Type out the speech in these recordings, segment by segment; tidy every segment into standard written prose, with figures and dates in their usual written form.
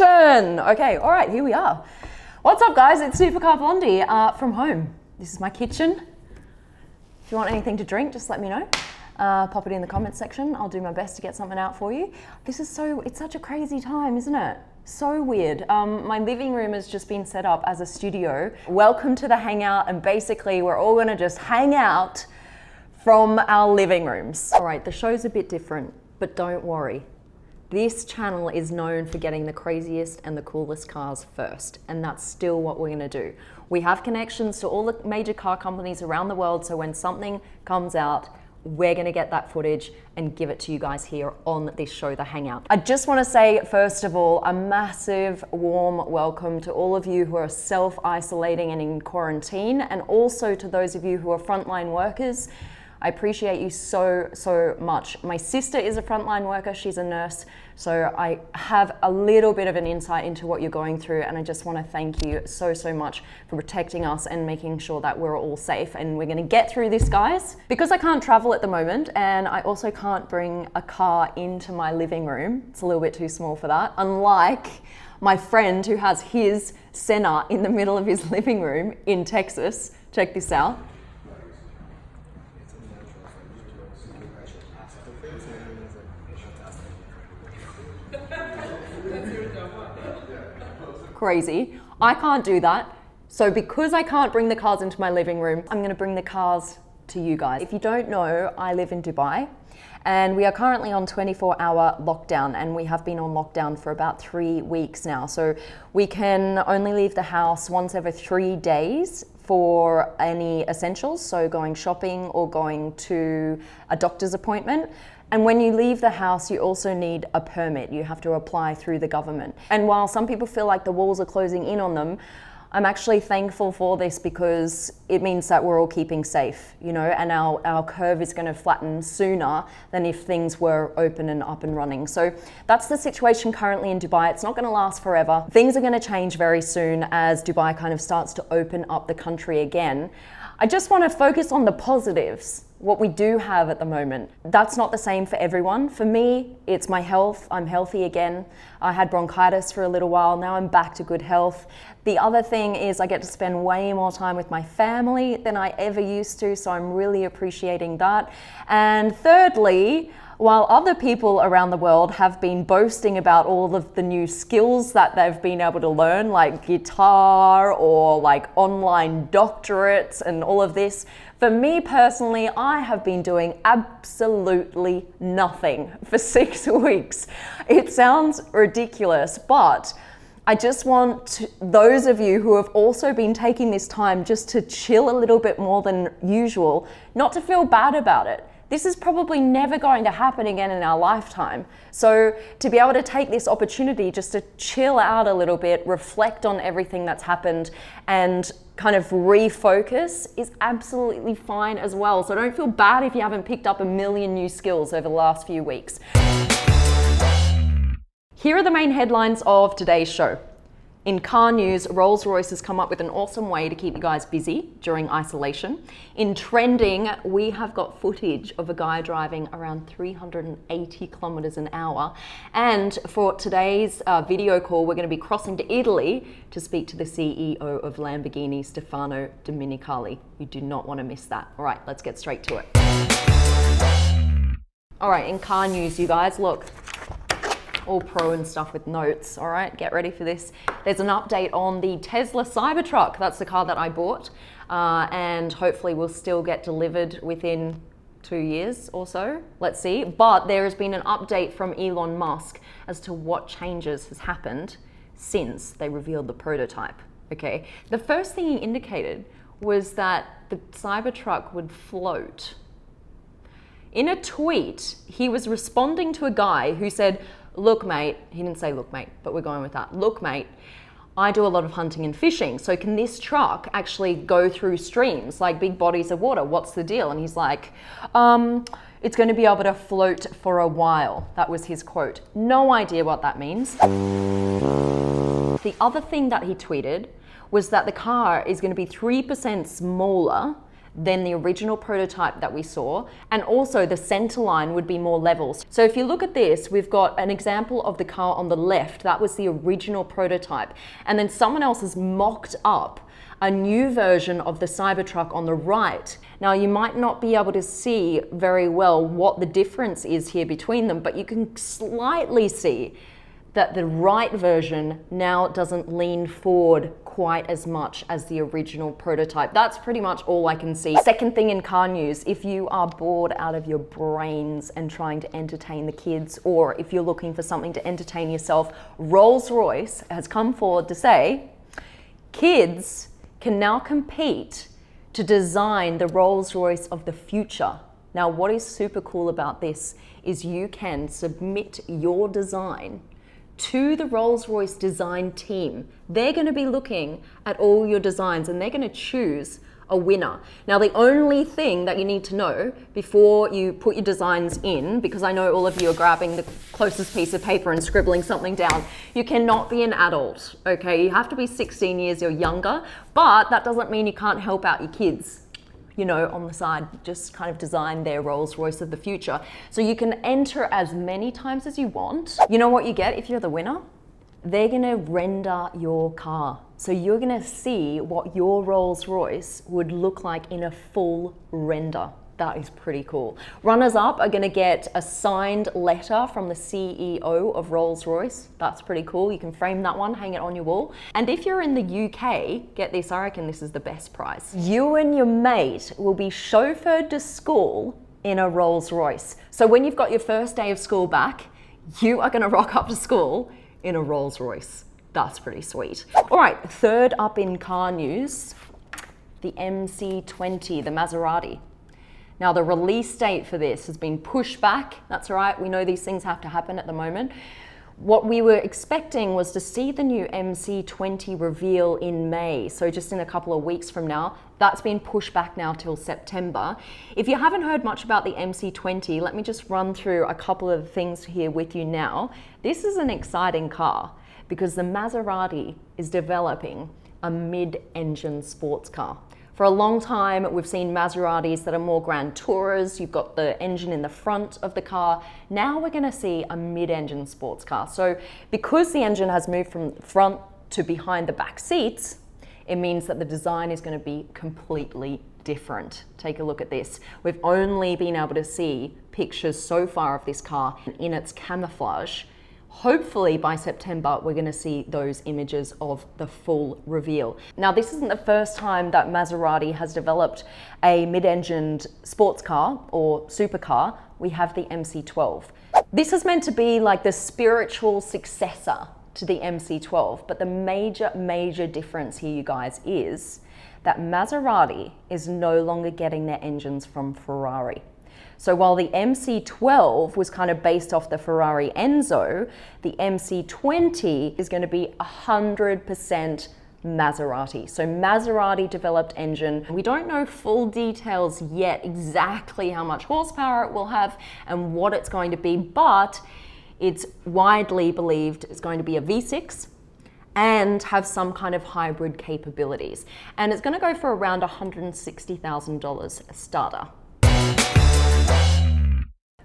action. Okay, all right, here we are. What's up, guys? It's Supercar Blondie from home. This is my kitchen. If you want anything to drink, just let me know. Pop it in the comments section. I'll do my best to get something out for you. It's such a crazy time, isn't it? So weird. My living room has just been set up as a studio. Welcome to the Hangout, and basically we're all gonna just hang out from our living rooms. All right, the show's a bit different, but don't worry. This channel is known for getting the craziest and the coolest cars first, and that's still what we're gonna do. We have connections to all the major car companies around the world, so when something comes out, we're gonna get that footage and give it to you guys here on this show, The Hangout. I just wanna say, first of all, a massive warm welcome to all of you who are self-isolating and in quarantine, and also to those of you who are frontline workers. I appreciate you so much. My sister is a frontline worker, she's a nurse, so I have a little bit of an insight into what you're going through, and I just wanna thank you so much for protecting us and making sure that we're all safe, and we're gonna get through this, guys. Because I can't travel at the moment, and I also can't bring a car into my living room, it's a little bit too small for that, unlike my friend who has his Senna in the middle of his living room in Texas. Check this out. Crazy. I can't do that. So because I can't bring the cars into my living room, I'm gonna bring the cars to you guys. If you don't know, I live in Dubai, and we are currently on 24-hour lockdown, and we have been on lockdown for about 3 weeks now. So we can only leave the house once every 3 days for any essentials, so going shopping or going to a doctor's appointment. And when you leave the house, you also need a permit. You have to apply through the government. And while some people feel like the walls are closing in on them, I'm actually thankful for this because it means that we're all keeping safe, you know, and our curve is gonna flatten sooner than if things were open and up and running. So that's the situation currently in Dubai. It's not gonna last forever. Things are gonna change very soon as Dubai kind of starts to open up the country again. I just wanna focus on the positives, what we do have at the moment. That's not the same for everyone. For me, it's my health. I'm healthy again. I had bronchitis for a little while. Now I'm back to good health. The other thing is I get to spend way more time with my family than I ever used to, so I'm really appreciating that. And thirdly, while other people around the world have been boasting about all of the new skills that they've been able to learn, like guitar or like online doctorates and all of this, for me personally, I have been doing absolutely nothing for 6 weeks. It sounds ridiculous, but I just want those of you who have also been taking this time just to chill a little bit more than usual, not to feel bad about it. This is probably never going to happen again in our lifetime. So to be able to take this opportunity just to chill out a little bit, reflect on everything that's happened, and kind of refocus is absolutely fine as well. So don't feel bad if you haven't picked up a million new skills over the last few weeks. Here are the main headlines of today's show. In car news, Rolls Royce has come up with an awesome way to keep you guys busy during isolation. In trending, we have got footage of a guy driving around 380 kilometers an hour. And for today's video call, we're going to be crossing to Italy to speak to the CEO of Lamborghini, Stefano Domenicali. You do not want to miss that. All right, let's get straight to it. All right, in car news, you guys, look. All pro and stuff with notes, all right? Get ready for this. There's an update on the Tesla Cybertruck. That's the car that I bought, and hopefully will still get delivered within 2 years or so. Let's see. But there has been an update from Elon Musk as to what changes has happened since they revealed the prototype, okay? The first thing he indicated was that the Cybertruck would float. In a tweet, he was responding to a guy who said, "Look, mate," he didn't say look, mate, but we're going with that. "Look, mate, I do a lot of hunting and fishing. So can this truck actually go through streams, like big bodies of water? What's the deal?" And he's like, "It's going to be able to float for a while." That was his quote. No idea what that means. The other thing that he tweeted was that the car is going to be 3% smaller than the original prototype that we saw. And also the center line would be more level. So if you look at this, we've got an example of the car on the left. That was the original prototype. And then someone else has mocked up a new version of the Cybertruck on the right. Now you might not be able to see very well what the difference is here between them, but you can slightly see that the right version now doesn't lean forward quite as much as the original prototype. That's pretty much all I can see. Second thing in car news, if you are bored out of your brains and trying to entertain the kids, or if you're looking for something to entertain yourself, Rolls Royce has come forward to say, kids can now compete to design the Rolls Royce of the future. Now, what is super cool about this is you can submit your design to the Rolls Royce design team. They're going to be looking at all your designs and they're going to choose a winner. Now, the only thing that you need to know before you put your designs in, because I know all of you are grabbing the closest piece of paper and scribbling something down, you cannot be an adult, okay? You have to be 16 years or younger, but that doesn't mean you can't help out your kids, you know, on the side, just kind of design their Rolls Royce of the future. So you can enter as many times as you want. You know what you get if you're the winner? They're gonna render your car. So you're gonna see what your Rolls Royce would look like in a full render. That is pretty cool. Runners up are gonna get a signed letter from the CEO of Rolls Royce. That's pretty cool. You can frame that one, hang it on your wall. And if you're in the UK, get this, I reckon this is the best prize. You and your mate will be chauffeured to school in a Rolls Royce. So when you've got your first day of school back, you are gonna rock up to school in a Rolls Royce. That's pretty sweet. All right, third up in car news, the MC20, the Maserati. Now the release date for this has been pushed back. That's all right, we know these things have to happen at the moment. What we were expecting was to see the new MC20 reveal in May, so just in a couple of weeks from now. That's been pushed back now till September. If you haven't heard much about the MC20, let me just run through a couple of things here with you now. This is an exciting car because the Maserati is developing a mid-engine sports car. For a long time, we've seen Maseratis that are more grand tourers. You've got the engine in the front of the car. Now we're gonna see a mid-engine sports car. So because the engine has moved from front to behind the back seats, it means that the design is gonna be completely different. Take a look at this. We've only been able to see pictures so far of this car in its camouflage. Hopefully by September, we're gonna see those images of the full reveal. Now, this isn't the first time that Maserati has developed a mid-engined sports car or supercar. We have the MC12. This is meant to be like the spiritual successor to the MC12, but the major difference here, you guys, is that Maserati is no longer getting their engines from Ferrari. So while the MC12 was kind of based off the Ferrari Enzo, the MC20 is going to be 100% Maserati. So Maserati developed engine. We don't know full details yet exactly how much horsepower it will have and what it's going to be, but it's widely believed it's going to be a V6 and have some kind of hybrid capabilities. And it's going to go for around $160,000 a starter.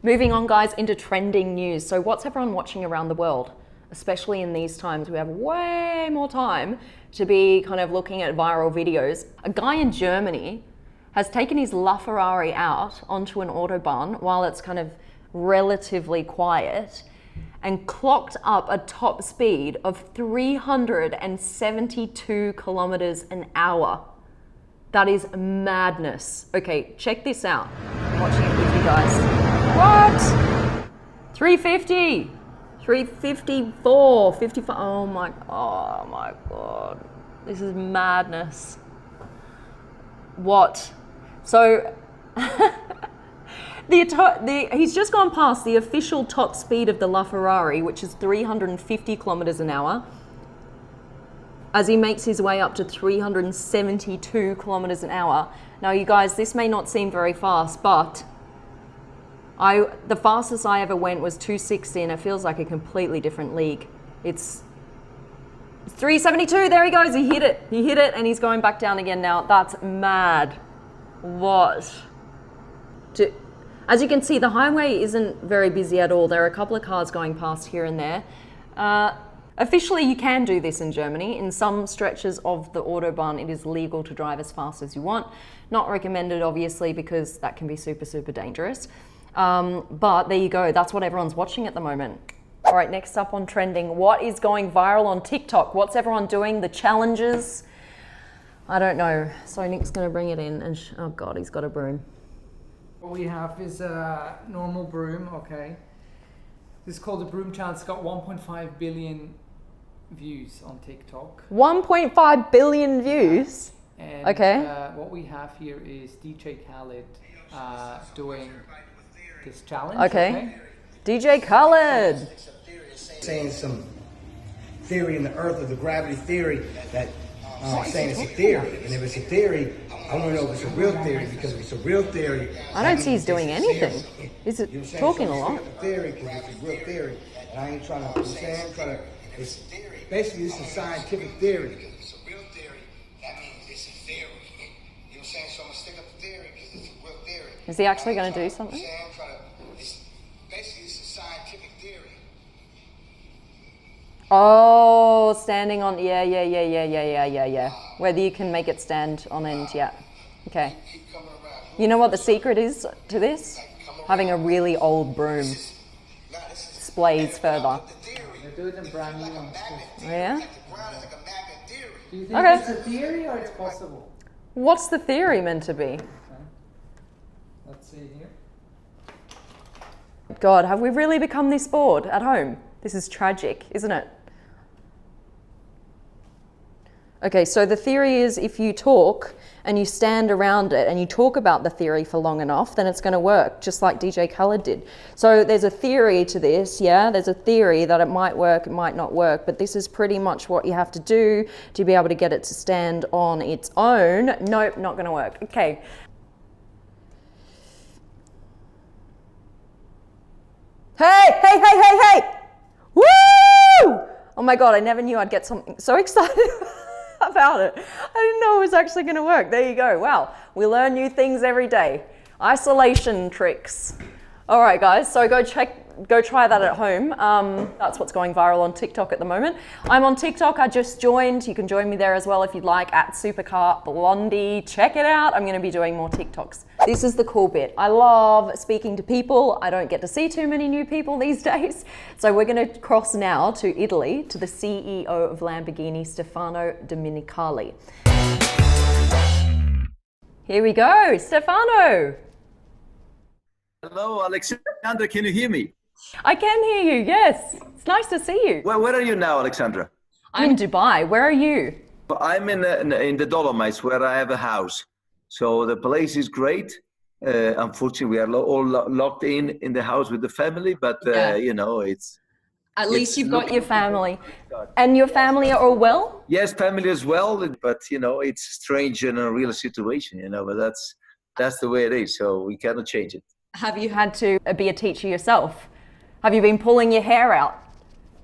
Moving on, guys, into trending news. So what's everyone watching around the world? Especially in these times, we have way more time to be kind of looking at viral videos. A guy in Germany has taken his LaFerrari out onto an autobahn while it's kind of relatively quiet and clocked up a top speed of 372 kilometers an hour. That is madness. Okay, check this out. I'm watching it with you guys. What? 350, 354, 55. Oh my God. This is madness. What? So he's just gone past the official top speed of the LaFerrari, which is 350 kilometers an hour, as he makes his way up to 372 kilometers an hour. Now, you guys, this may not seem very fast, but the fastest I ever went was 260, and it feels like a completely different league. It's 372, there he goes, he hit it, and he's going back down again now. That's mad. What? As you can see, the highway isn't very busy at all. There are a couple of cars going past here and there. Officially, you can do this in Germany. In some stretches of the Autobahn, it is legal to drive as fast as you want. Not recommended, obviously, because that can be super, super dangerous. But there you go. That's what everyone's watching at the moment. All right, next up on trending. What is going viral on TikTok? What's everyone doing? The challenges? I don't know. So Nick's going to bring it in. And oh, God, he's got a broom. What we have is a normal broom, okay? This is called the Broom Challenge. It's got 1.5 billion views on TikTok. 1.5 billion views? And okay. What we have here is DJ Khaled doing this challenge. Okay. DJ Khaled. Saying some theory in the earth of the gravity theory that saying it's a theory. And if it's a theory, I want to know if it's a real theory, because if it's a real theory, I don't see he's doing anything. He's talking a lot. It's a theory because it's a real theory, and I ain't trying to. It's basically this is scientific theory. It's a real theory. That means it's a theory. You know what I'm saying? So I'm gonna stick up the theory because it's a real theory. Is he actually going to do something? Basically, it's a scientific theory. Oh, standing on, yeah. Whether you can make it stand on end, yeah. Okay. You know what the secret is to this? Having a really old broom. Displays further. They're doing them brand new ones too. Oh, yeah? Do you think it's a theory or it's possible? What's the theory meant to be? Okay. Let's see here. God, have we really become this bored at home? This is tragic, isn't it? Okay, so the theory is if you talk and you stand around it and you talk about the theory for long enough, then it's going to work, just like DJ Khaled did. So there's a theory to this, yeah? There's a theory that it might work, it might not work, but this is pretty much what you have to do to be able to get it to stand on its own. Nope, not going to work. Okay. Hey! Woo! Oh my God, I never knew I'd get something so excited about it. I didn't know it was actually going to work. There you go. Wow, we learn new things every day. Isolation tricks. All right, guys, so go try that at home. That's what's going viral on TikTok at the moment. I'm on TikTok. I just joined. You can join me there as well if you'd like, at Supercar Blondie. Check it out. I'm going to be doing more TikToks. This is the cool bit. I love speaking to people. I don't get to see too many new people these days. So we're going to cross now to Italy, to the CEO of Lamborghini, Stefano Domenicali. Here we go, Stefano. Hello, Alexandra, can you hear me? I can hear you, yes. It's nice to see you. Well, where are you now, Alexandra? I'm in Dubai. Where are you? I'm in the Dolomites, where I have a house. So the place is great. Unfortunately, we are all locked in the house with the family, but you know, it's... At least you've got your family. And your family are all well? Yes, family as well, but you know, it's strange and a real situation, you know, but that's the way it is, so we cannot change it. Have you had to be a teacher yourself? Have you been pulling your hair out?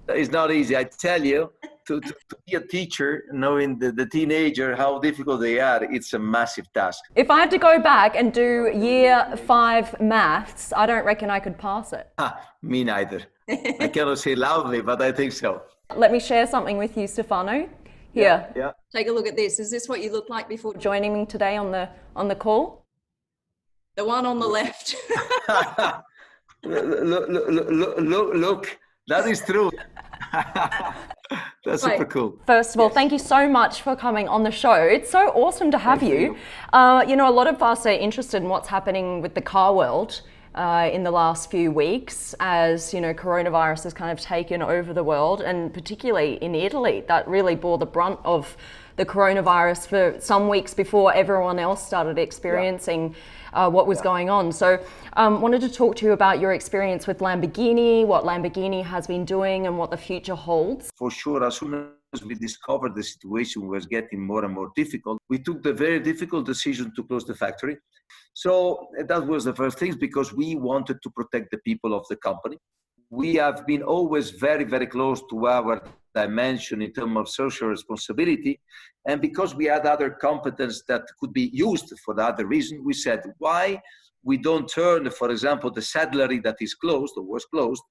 It's not easy, I tell you. To be a teacher, knowing the teenager, how difficult they are, it's a massive task. If I had to go back and do year 5 maths, I don't reckon I could pass it. Me neither. I cannot say loudly, but I think so. Let me share something with you, Stefano. Here. Yeah. Take a look at this. Is this what you looked like before joining me today on the call? The one on the left. Look, that is true. That's super cool. First of all, thank you so much for coming on the show. It's so awesome to have you. You know, a lot of us are interested in what's happening with the car world in the last few weeks, as you know, coronavirus has kind of taken over the world, and particularly in Italy, that really bore the brunt of the coronavirus for some weeks before everyone else started experiencing what was going on. So wanted to talk to you about your experience with Lamborghini, what Lamborghini has been doing and what the future holds. For sure, as soon as we discovered the situation was getting more and more difficult, we took the very difficult decision to close the factory. So that was the first thing, because we wanted to protect the people of the company. We have been always very, very close to our dimension in terms of social responsibility. And because we had other competence that could be used for the other reason, we said, why we don't turn, for example, the saddlery that is closed or was closed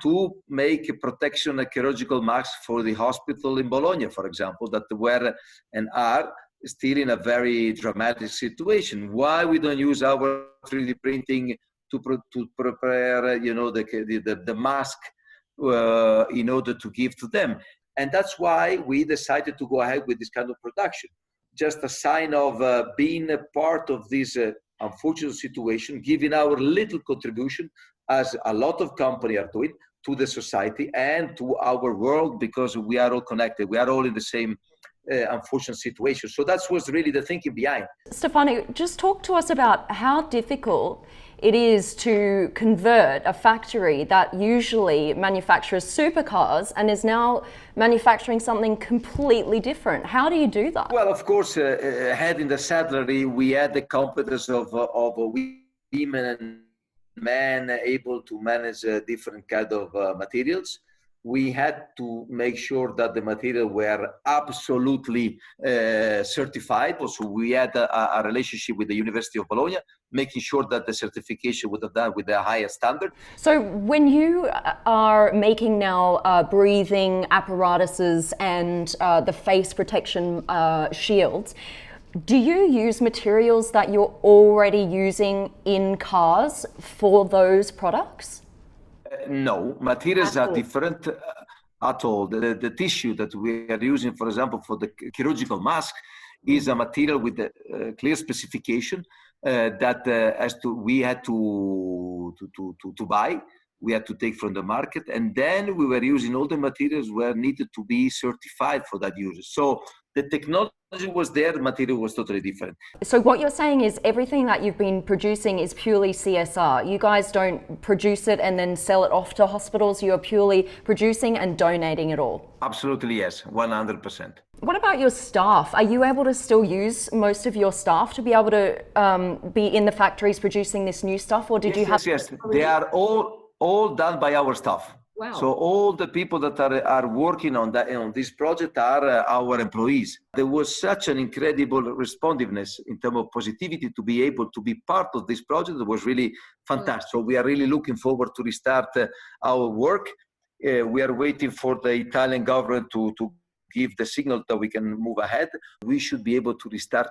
to make a protection chirurgical masks for the hospital in Bologna, for example, that were and are still in a very dramatic situation. Why we don't use our 3D printing to prepare, the mask in order to give to them? And that's why we decided to go ahead with this kind of production. Just a sign of being a part of this unfortunate situation, giving our little contribution, as a lot of companies are doing, to the society and to our world, because we are all connected. We are all in the same unfortunate situation. So that was really the thinking behind. Stefano, just talk to us about how difficult it is to convert a factory that usually manufactures supercars and is now manufacturing something completely different. How do you do that? Well, of course, heading the saddlery, we had the competence of women and men able to manage different kind of materials. We had to make sure that the material were absolutely certified. So we had a relationship with the University of Bologna, making sure that the certification would have done with the highest standard. So when you are making now breathing apparatuses and the face protection shields, do you use materials that you're already using in cars for those products? No, materials are different at all. The tissue that we are using, for example, for the chirurgical mask, is a material with a clear specification that we had to buy. We had to take from the market, and then we were using all the materials were needed to be certified for that use. So the technology was there, the material was totally different. So what you're saying is everything that you've been producing is purely CSR. You guys don't produce it and then sell it off to hospitals. You're purely producing and donating it all. Absolutely, yes, 100%. What about your staff? Are you able to still use most of your staff to be able to be in the factories producing this new stuff, or did you have? Yes, they are all done by our staff. Wow. So all the people that are working on this project are our employees. There was such an incredible responsiveness in terms of positivity to be able to be part of this project. It was really fantastic. So we are really looking forward to restart our work. We are waiting for the Italian government to give the signal that we can move ahead. We should be able to restart,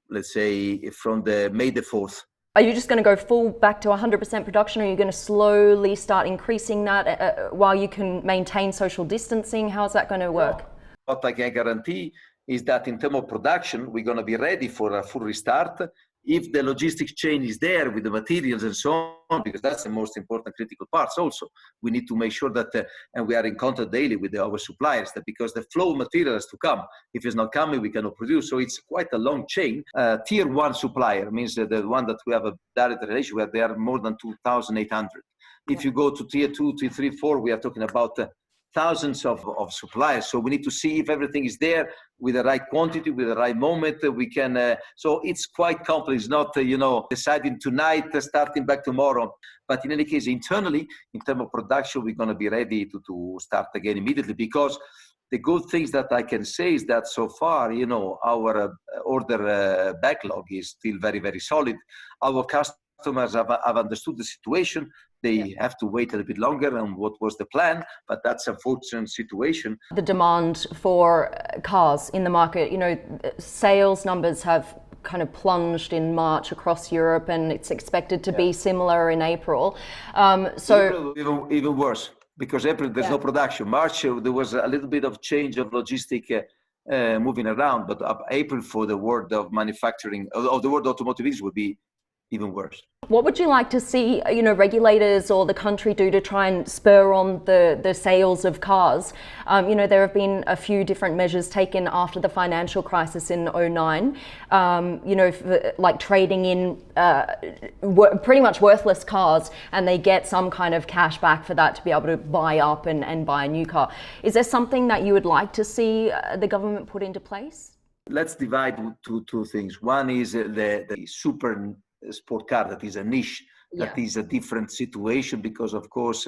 let's say, from the May the 4th. Are you just going to go full back to 100% production, or are you going to slowly start increasing that while you can maintain social distancing? How's that going to work? What I can guarantee is that in terms of production, we're going to be ready for a full restart. If the logistics chain is there with the materials and so on, because that's the most important critical parts also, we need to make sure that, and we are in contact daily with our suppliers, that because the flow of material has to come. If it's not coming, we cannot produce. So it's quite a long chain. Tier 1 supplier means that the one that we have a direct relation with, they are more than 2,800. If you go to tier 2, tier 3, 4, we are talking about thousands of suppliers. So we need to see if everything is there with the right quantity, with the right moment. We can, so it's quite complex, it's not, deciding tonight, starting back tomorrow. But in any case, internally, in terms of production, we're going to be ready to start again immediately, because the good things that I can say is that so far, our order backlog is still very, very solid. Our customers have understood the situation. They have to wait a little bit longer on what was the plan, but that's an unfortunate situation. The demand for cars in the market, sales numbers have kind of plunged in March across Europe, and it's expected to be similar in April. So even worse, because April there's no production. March there was a little bit of change of logistic moving around, but April for the world of manufacturing, of the world automotive will be even worse. What would you like to see, regulators or the country do to try and spur on the sales of cars? There have been a few different measures taken after the financial crisis in 2009, like trading in pretty much worthless cars, and they get some kind of cash back for that to be able to buy up and buy a new car. Is there something that you would like to see the government put into place? Let's divide two things. One is the super sport car that is a niche that is a different situation because, of course,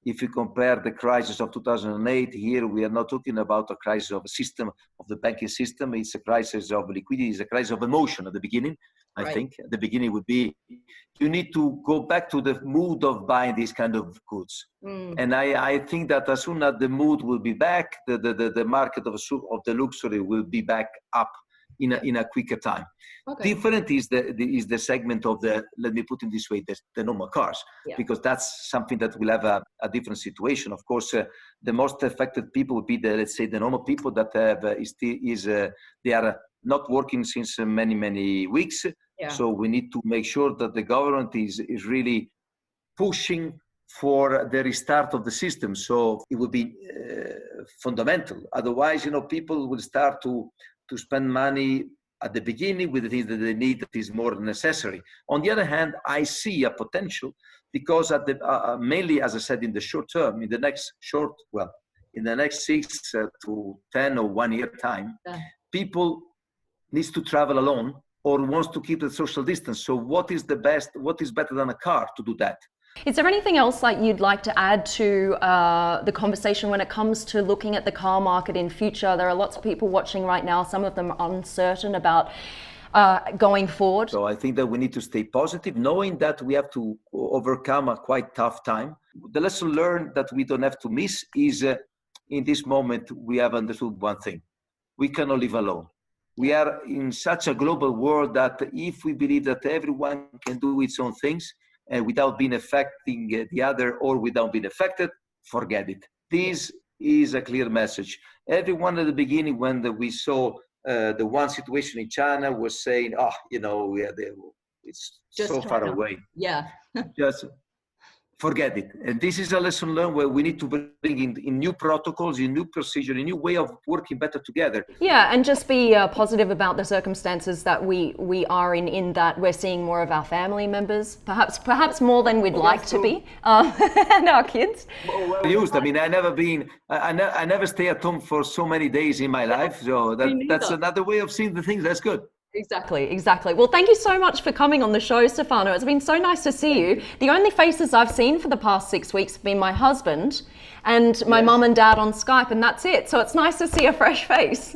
if you compare the crisis of 2008, here we are not talking about a crisis of a system, of the banking system. It's a crisis of liquidity, it's a crisis of emotion at the beginning. I think at the beginning would be, you need to go back to the mood of buying these kind of goods. And I think that as soon as the mood will be back, the market of the luxury will be back up in a quicker time. Different is the segment of the, let me put it this way, the normal cars, because that's something that will have a different situation. Of course, the most affected people would be let's say the normal people that have they are not working since many weeks. So we need to make sure that the government is really pushing for the restart of the system. So it would be fundamental. Otherwise, people will start to spend money at the beginning with the things that they need that is more necessary. On the other hand, I see a potential because mainly, as I said, in the short term, in the next 6 to 10 or 1 year time, people needs to travel alone or wants to keep the social distance. So what is better than a car to do that? Is there anything else that you'd like to add to the conversation when it comes to looking at the car market in future? There are lots of people watching right now. Some of them are uncertain about going forward. So I think that we need to stay positive, knowing that we have to overcome a quite tough time. The lesson learned that we don't have to miss is in this moment, we have understood one thing. We cannot live alone. We are in such a global world that if we believe that everyone can do its own things, without being affecting the other or without being affected, forget it. This is a clear message. Everyone at the beginning, when we saw the one situation in China, was saying, it's just so far away. Yeah. Just forget it. And this is a lesson learned where we need to bring in new protocols, in new procedure, a new way of working better together. Yeah, and just be positive about the circumstances that we are in that we're seeing more of our family members, perhaps more than we'd like to be, and our kids. Well used. I mean, I never stay at home for so many days in my life. So that's another way of seeing the things. That's good. Exactly. Well, thank you so much for coming on the show, Stefano. It's been so nice to see you. The only faces I've seen for the past 6 weeks have been my husband and my mum and dad on Skype, and that's it. So it's nice to see a fresh face.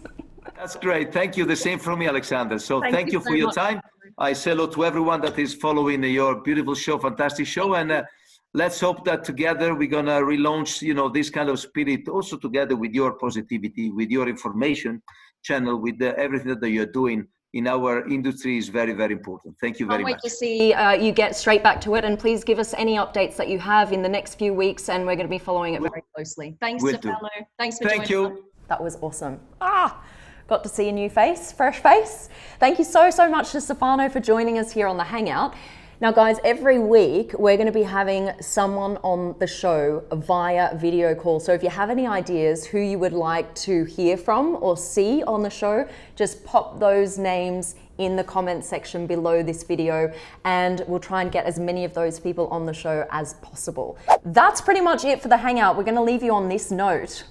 That's great. Thank you. The same from me, Alexander. So thank you for your time. I say hello to everyone that is following your beautiful show, fantastic show. And let's hope that together we're going to relaunch, this kind of spirit also together with your positivity, with your information channel, with everything that you're doing in our industry is very, very important. Thank you very much. Can't wait to see you get straight back to it, and please give us any updates that you have in the next few weeks, and we're going to be following it very closely. Thanks, Stefano. Thanks for joining us. That was awesome. Got to see a new face, fresh face. Thank you so much to Stefano for joining us here on the Hangout. Now guys, every week we're going to be having someone on the show via video call. So if you have any ideas who you would like to hear from or see on the show, just pop those names in the comment section below this video and we'll try and get as many of those people on the show as possible. That's pretty much it for the Hangout. We're going to leave you on this note.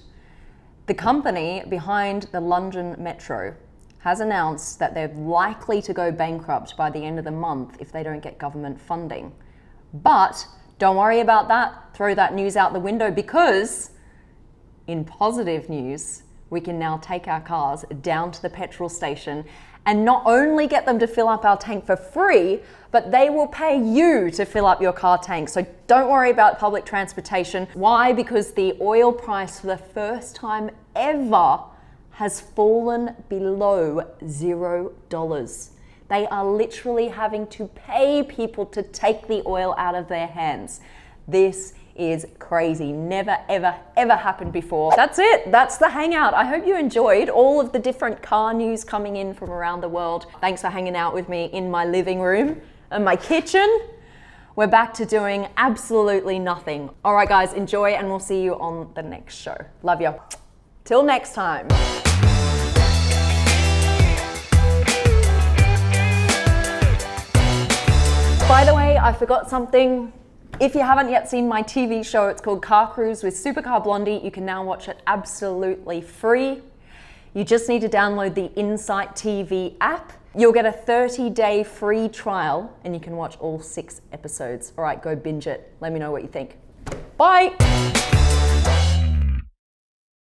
The company behind the London Metro has announced that they're likely to go bankrupt by the end of the month if they don't get government funding. But don't worry about that. Throw that news out the window, because in positive news, we can now take our cars down to the petrol station and not only get them to fill up our tank for free, but they will pay you to fill up your car tank. So don't worry about public transportation. Why? Because the oil price for the first time ever has fallen below $0. They are literally having to pay people to take the oil out of their hands. This is crazy. Never, ever happened before. That's it. That's the Hangout. I hope you enjoyed all of the different car news coming in from around the world. Thanks for hanging out with me in my living room and my kitchen. We're back to doing absolutely nothing. All right, guys, enjoy, and we'll see you on the next show. Love you. Till next time. By the way, I forgot something. If you haven't yet seen my TV show, it's called Car Cruise with Supercar Blondie. You can now watch it absolutely free. You just need to download the Insight TV app You'll get a 30-day free trial and you can watch all 6 episodes. All right, go binge it. Let me know what you think. Bye.